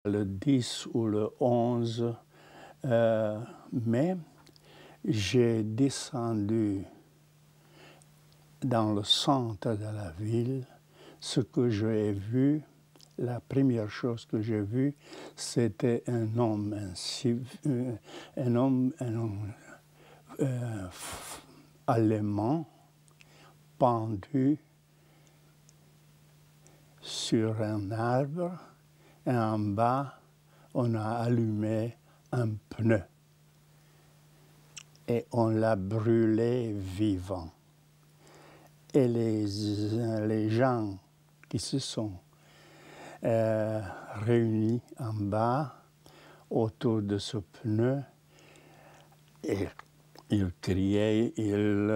le 10 ou le 11 mai, j'ai descendu dans le centre de la ville. Ce que j'ai vu, la première chose que j'ai vue, c'était un homme allemand pendu sur un arbre, et en bas, on a allumé un pneu et on l'a brûlé vivant. Et les gens qui se sont réunis en bas autour de ce pneu, et ils criaient, ils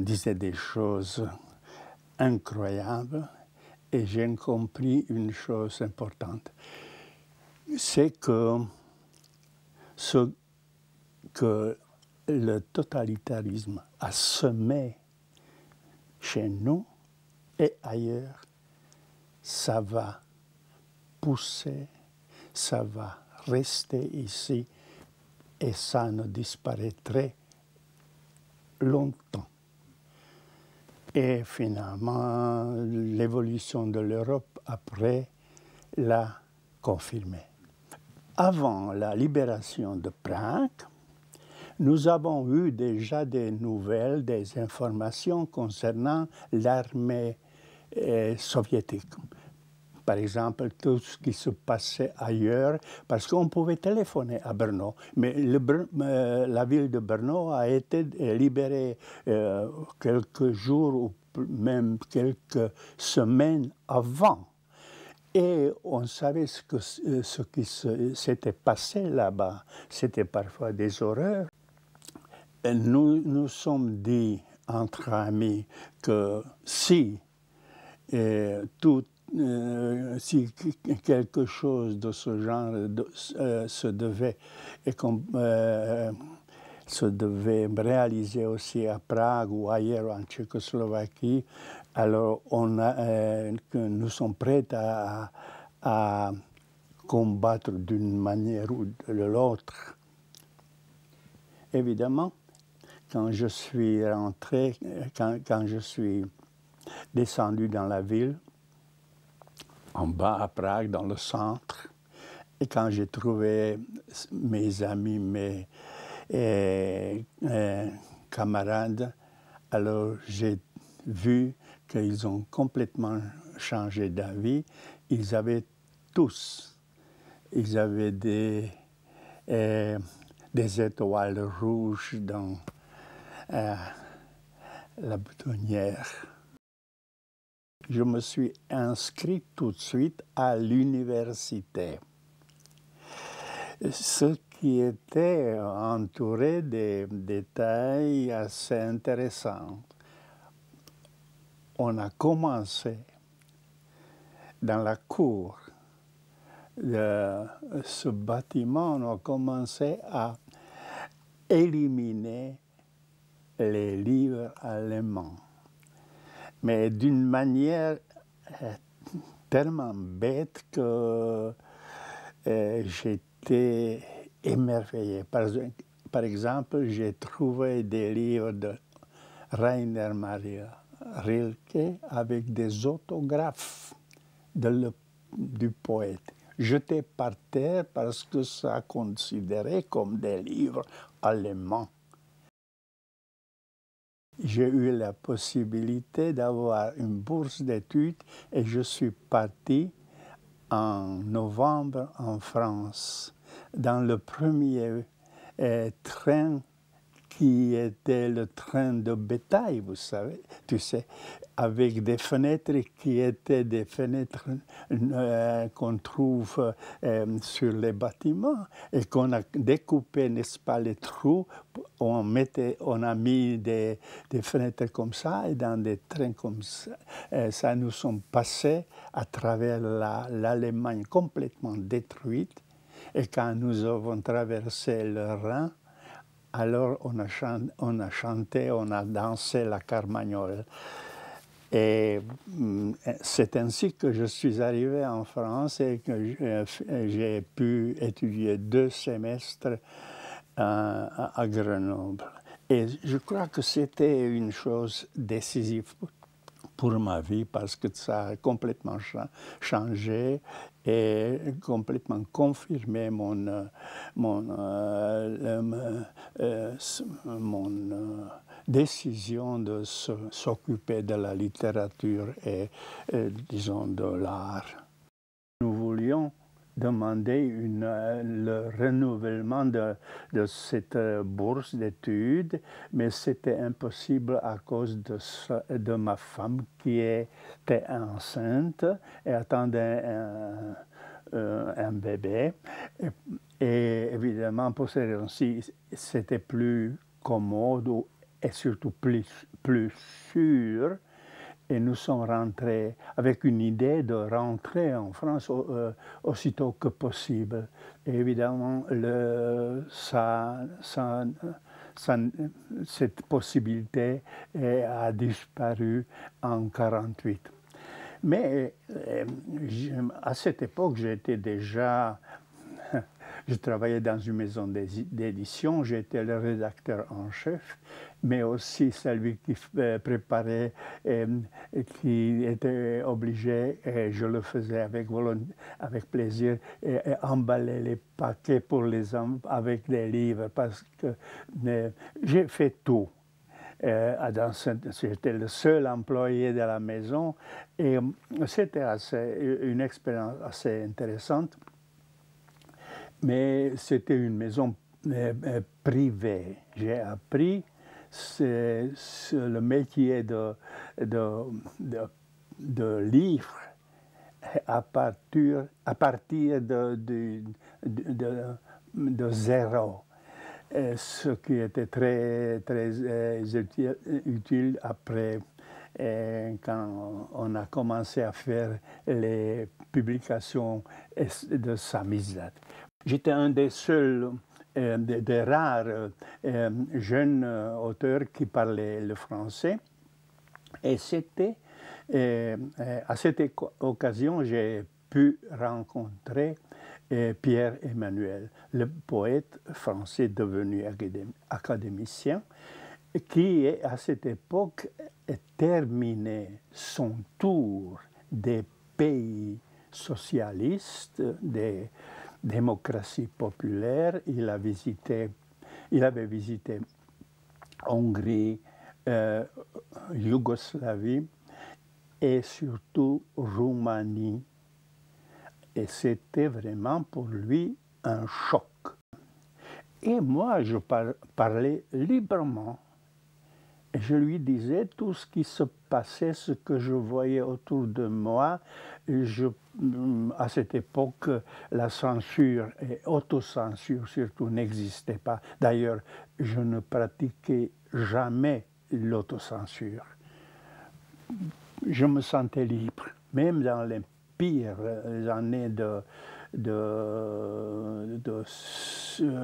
disaient des choses incroyables. Et j'ai compris une chose importante, c'est que ce que le totalitarisme a semé chez nous et ailleurs, ça va pousser, ça va rester ici et ça ne disparaîtrait longtemps. Et finalement, l'évolution de l'Europe après l'a confirmé. Avant la libération de Prague, nous avons eu déjà des nouvelles, des informations concernant l'armée soviétique. Par exemple, tout ce qui se passait ailleurs, parce qu'on pouvait téléphoner à Brno. Mais la ville de Brno a été libérée quelques jours ou même quelques semaines avant. Et on savait ce qui s'était passé là-bas. C'était parfois des horreurs. Et nous sommes dit entre amis que si si quelque chose de ce genre se devait réaliser aussi à Prague ou ailleurs en Tchécoslovaquie, alors nous sommes prêts à combattre d'une manière ou de l'autre. Évidemment, quand je suis rentré, quand je suis descendu dans la ville, en bas à Prague, dans le centre, et quand j'ai trouvé mes amis, mes camarades, alors j'ai vu qu'ils ont complètement changé d'avis. Ils avaient des étoiles rouges dans la boutonnière. Je me suis inscrit tout de suite à l'université. Ce qui était entouré des détails assez intéressants. On a commencé dans la cour de ce bâtiment, on a commencé à éliminer les livres allemands. Mais d'une manière tellement bête que j'étais émerveillé. Par exemple, j'ai trouvé des livres de Rainer Maria Rilke avec des autographes du poète, jetés par terre parce que ça considéré comme des livres allemands. J'ai eu la possibilité d'avoir une bourse d'études et je suis parti en novembre en France, dans le premier train qui était le train de bétail, vous savez, tu sais, avec des fenêtres qui étaient des fenêtres qu'on trouve sur les bâtiments et qu'on a découpé, n'est-ce pas, les trous. On a mis des fenêtres comme ça et dans des trains comme ça. Ça nous sommes passés à travers l'Allemagne complètement détruite. Et quand nous avons traversé le Rhin, alors on a chanté, on a dansé la carmagnole. Et c'est ainsi que je suis arrivé en France et que j'ai pu étudier 2 semestres à Grenoble. Et je crois que c'était une chose décisive pour ma vie parce que ça a complètement changé et complètement confirmé mon décision de s'occuper de la littérature et, disons, de l'art. Nous voulions demander le renouvellement de cette bourse d'études, mais c'était impossible à cause de ma femme qui était enceinte et attendait un bébé. Et évidemment, pour ces raisons-ci, c'était plus commode et surtout plus sûr. Et nous sommes rentrés avec une idée de rentrer en France aussitôt que possible. Et évidemment, cette possibilité a disparu en 1948. Mais à cette époque, j'étais déjà... Je travaillais dans une maison d'édition, j'étais le rédacteur en chef, mais aussi celui qui préparait, qui était obligé, et je le faisais avec plaisir, et emballer les paquets pour avec des livres, parce que j'ai fait tout. J'étais le seul employé de la maison, et c'était une expérience assez intéressante. Mais c'était une maison privée. J'ai appris le métier de livre à partir de zéro, ce qui était très utile après. Et quand on a commencé à faire les publications de Samizdat. J'étais un des seuls, des rares jeunes auteurs qui parlaient le français. Et c'était, à cette occasion, j'ai pu rencontrer Pierre-Emmanuel, le poète français devenu académicien, qui, à cette époque, terminé son tour des pays socialistes, des démocratie populaire. Il avait visité Hongrie, Yougoslavie et surtout Roumanie. Et c'était vraiment pour lui un choc. Et moi, je parlais librement. Et je lui disais tout ce qui se passait, ce que je voyais autour de moi. À cette époque, la censure et autocensure surtout n'existaient pas. D'ailleurs, je ne pratiquais jamais l'autocensure. Je me sentais libre, même dans les pires années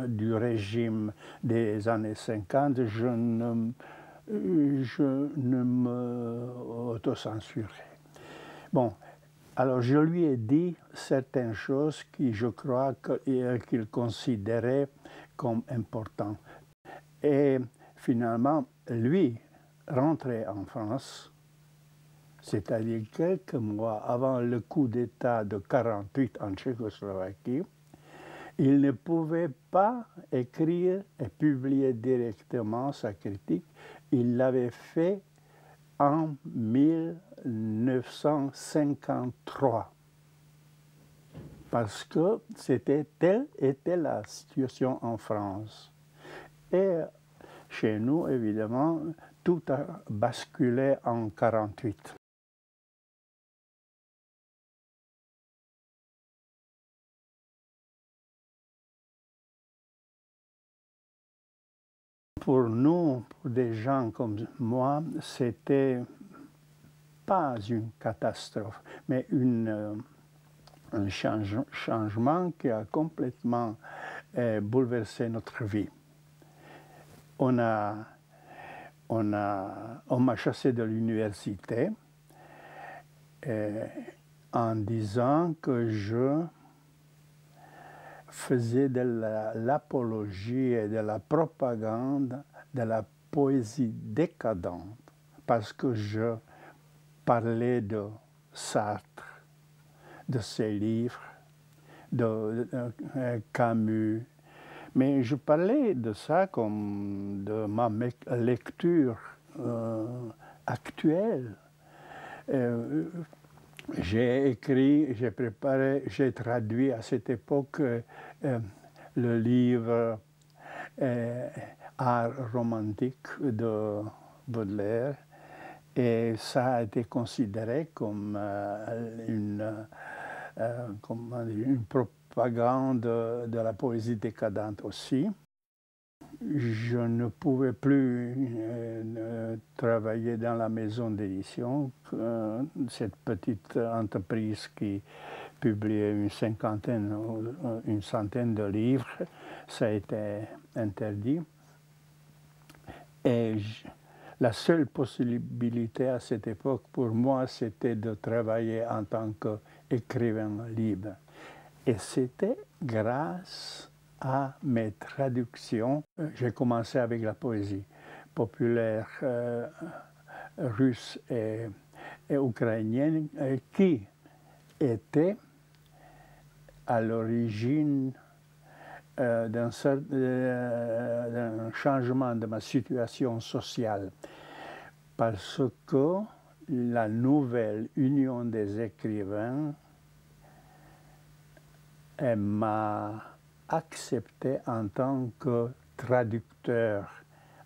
du régime des années 50, je ne me autocensurais. Bon, alors je lui ai dit certaines choses qui, je crois, qu'il considérait comme importantes. Et finalement, lui, rentré en France, c'est-à-dire quelques mois avant le coup d'État de 1948 en Tchécoslovaquie, il ne pouvait pas écrire et publier directement sa critique. Il l'avait fait en 1953, parce que telle était la situation en France. Et chez nous, évidemment, tout a basculé en 1948. Pour nous, pour des gens comme moi, c'était pas une catastrophe, mais un changement qui a complètement bouleversé notre vie. On m'a chassé de l'université en disant que je faisais de l'apologie et de la propagande de la poésie décadente, parce que je parlais de Sartre, de ses livres, de Camus, mais je parlais de ça comme de ma lecture actuelle. J'ai écrit, j'ai préparé, j'ai traduit à cette époque le livre Art romantique de Baudelaire, et ça a été considéré comme une propagande de la poésie décadente aussi. Je ne pouvais plus travailler dans la maison d'édition, cette petite entreprise qui publiait une cinquantaine ou une centaine de livres, ça a été interdit. Et la seule possibilité à cette époque pour moi, c'était de travailler en tant qu'écrivain libre. Et c'était grâce à mes traductions. J'ai commencé avec la poésie populaire russe et ukrainienne qui était à l'origine d'un changement de ma situation sociale, parce que la nouvelle Union des écrivains m'a accepté en tant que traducteur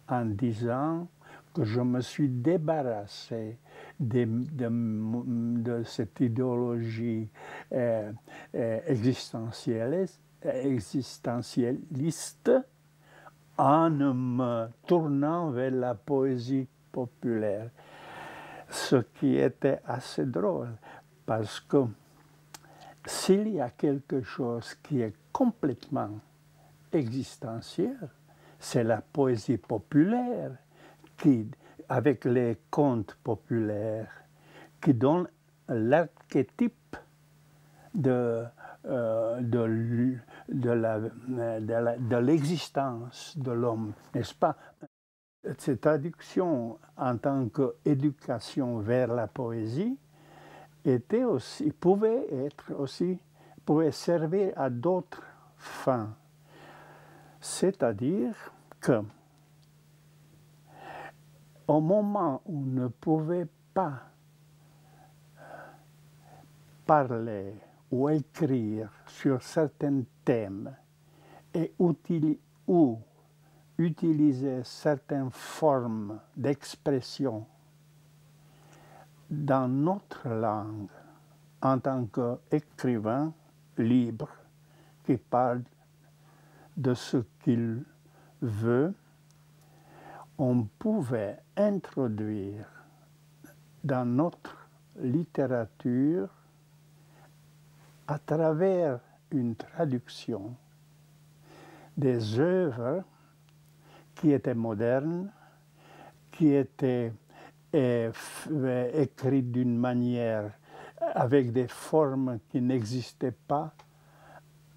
en disant que je me suis débarrassé de cette idéologie existentialiste en me tournant vers la poésie populaire. Ce qui était assez drôle, parce que s'il y a quelque chose qui est complètement existentiel, c'est la poésie populaire qui, avec les contes populaires, qui donne l'archétype de l'existence de l'homme, n'est-ce pas? Cette traduction en tant qu'éducation vers la poésie pouvait servir à d'autres fins. C'est-à-dire que au moment où on ne pouvait pas parler ou écrire sur certains thèmes et utiliser certaines formes d'expression dans notre langue, en tant qu'écrivain libre qui parle de ce qu'il veut, on pouvait introduire dans notre littérature, à travers une traduction, des œuvres qui étaient modernes, qui étaient écrites d'une manière avec des formes qui n'existaient pas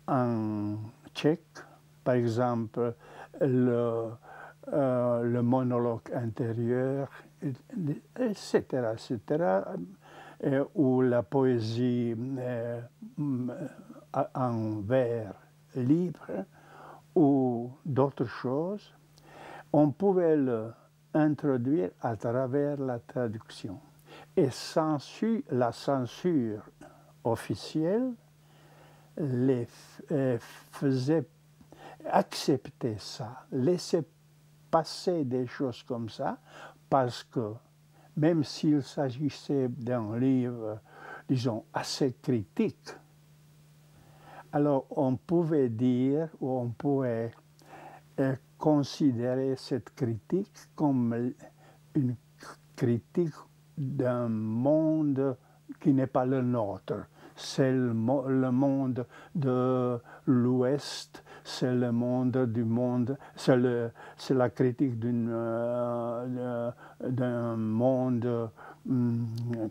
en tchèque. Par exemple, le monologue intérieur, etc., ou la poésie en vers libre, ou d'autres choses, on pouvait l'introduire à travers la traduction. Et la censure officielle les faisait accepter ça, laisser passer des choses comme ça, parce que même s'il s'agissait d'un livre, disons, assez critique, alors on pouvait dire, ou on pouvait considérer cette critique comme une critique d'un monde qui n'est pas le nôtre. C'est le monde de l'Ouest, c'est le monde du monde, c'est la critique d'un monde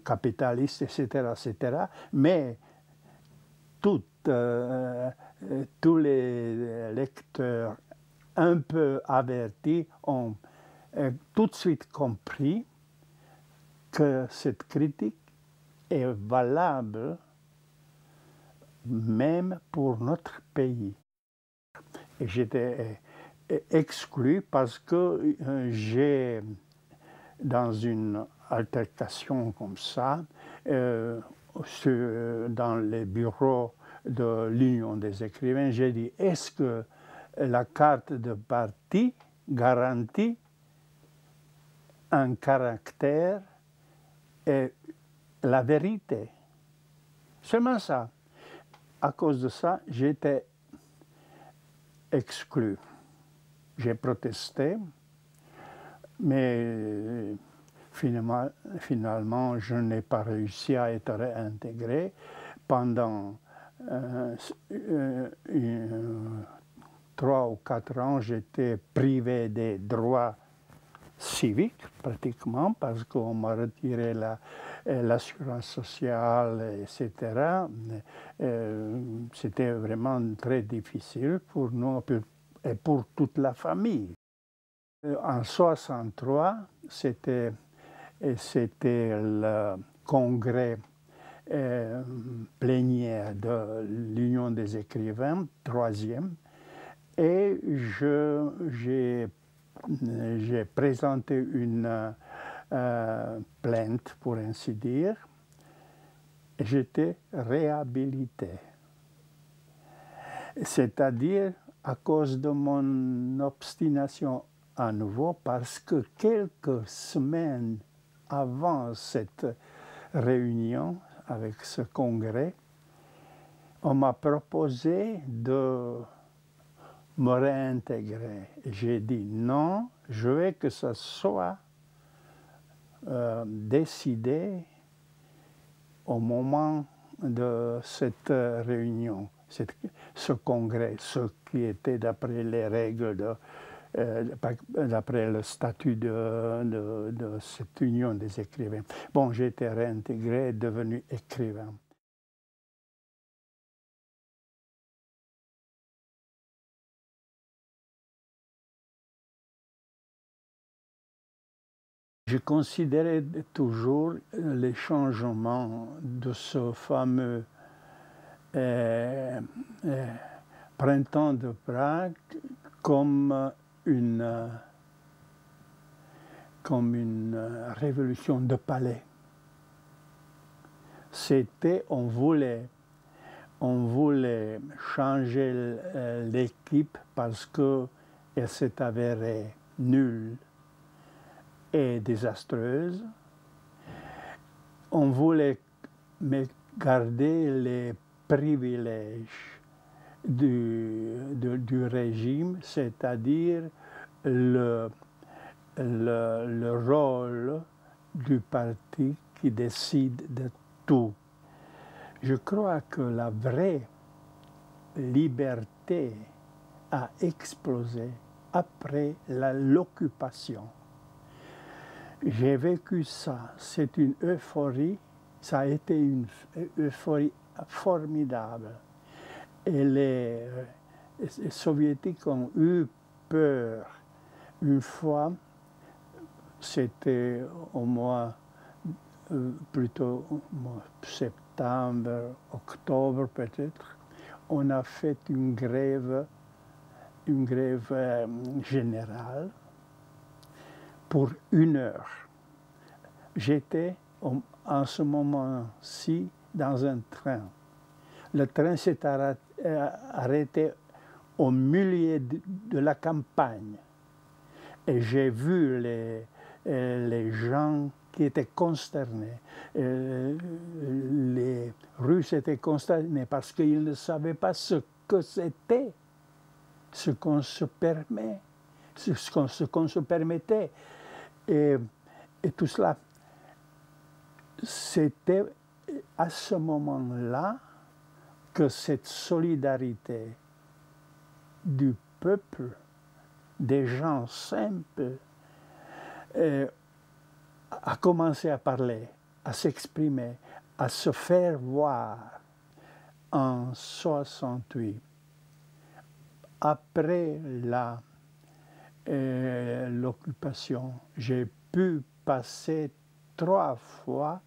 capitaliste, etc., etc. Mais tous les lecteurs un peu avertis ont tout de suite compris que cette critique est valable même pour notre pays. Et j'étais exclu parce que j'ai, dans une altercation comme ça, dans les bureaux de l'Union des écrivains, j'ai dit, est-ce que la carte de parti garantit un caractère et la vérité? Seulement ça. À cause de ça, j'étais exclu. J'ai protesté, mais finalement, je n'ai pas réussi à être réintégré. Pendant 3 ou 4 ans, j'étais privé des droits civiques, pratiquement, parce qu'on m'a retiré l'assurance sociale, etc. C'était vraiment très difficile pour nous et pour toute la famille. En 1963, c'était le congrès plénière de l'Union des écrivains, 3e, et j'ai présenté une plainte, pour ainsi dire. J'étais réhabilité. C'est-à-dire à cause de mon obstination à nouveau, parce que quelques semaines avant cette réunion avec ce congrès, on m'a proposé de me réintégrer. J'ai dit non, je veux que ce soit décidé au moment de cette réunion, ce congrès, ce qui était d'après les règles, d'après le statut de cette union des écrivains. Bon, j'ai été réintégré, devenu écrivain. Je considérais toujours les changements de ce fameux printemps de Prague comme une révolution de palais. C'était, on voulait changer l'équipe parce qu'elle s'est avérée nulle et désastreuse. On voulait garder les privilèges du régime, c'est-à-dire le rôle du parti qui décide de tout. Je crois que la vraie liberté a explosé après l'occupation. J'ai vécu ça, c'est une euphorie, ça a été une euphorie formidable. Et les soviétiques ont eu peur. Une fois, c'était au mois, plutôt au mois septembre, octobre peut-être, on a fait une grève générale pour 1 heure. J'étais en ce moment-ci dans un train. Le train s'est arrêté au milieu de la campagne. Et j'ai vu les gens qui étaient consternés. Les Russes étaient consternés parce qu'ils ne savaient pas ce que c'était, ce qu'on se permet, ce qu'on se permettait. Et tout cela, c'était à ce moment-là que cette solidarité du peuple, des gens simples, a commencé à parler, à s'exprimer, à se faire voir en 68. Après l'occupation, j'ai pu passer 3 fois,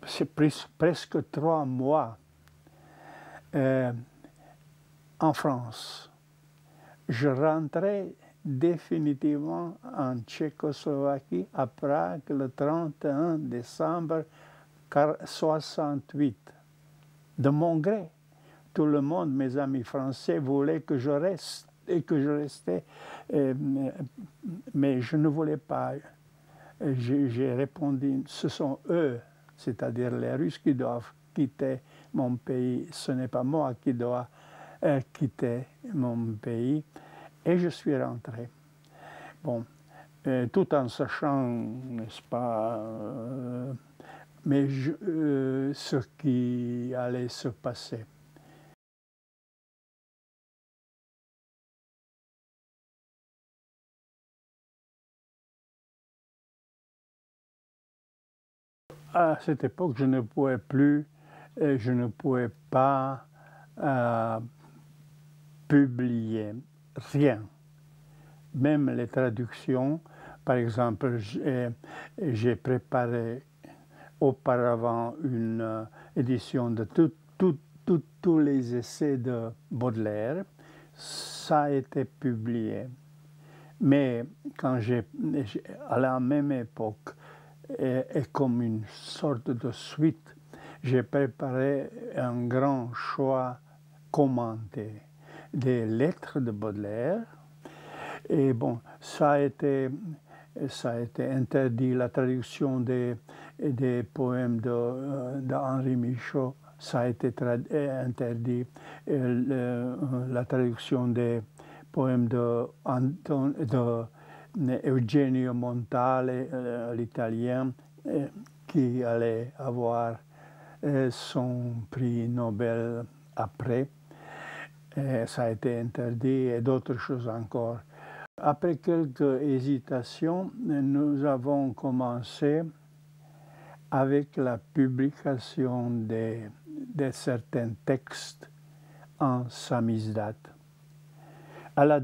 c'est presque 3 mois, en France. Je rentrais définitivement en Tchécoslovaquie à Prague le 31 décembre 1968, de mon gré. Tout le monde, mes amis français, voulaient que je reste et que je restais, mais je ne voulais pas. J'ai répondu, ce sont eux, c'est-à-dire les Russes qui doivent quitter mon pays, ce n'est pas moi qui dois quitter mon pays, et je suis rentré. Bon, tout en sachant, n'est-ce pas, mais ce qui allait se passer. À cette époque, je ne pouvais pas publier rien. Même les traductions, par exemple, j'ai préparé auparavant une édition de tous les essais de Baudelaire. Ça a été publié. Mais quand à la même époque, et comme une sorte de suite, j'ai préparé un grand choix commenté des lettres de Baudelaire. Et bon, ça a été interdit, la traduction des poèmes d'Henri Michaud, ça a été interdit, la traduction des poèmes Eugenio Montale, l'italien, qui allait avoir son prix Nobel après. Ça a été interdit et d'autres choses encore. Après quelques hésitations, nous avons commencé avec la publication de certains textes en samizdat. À la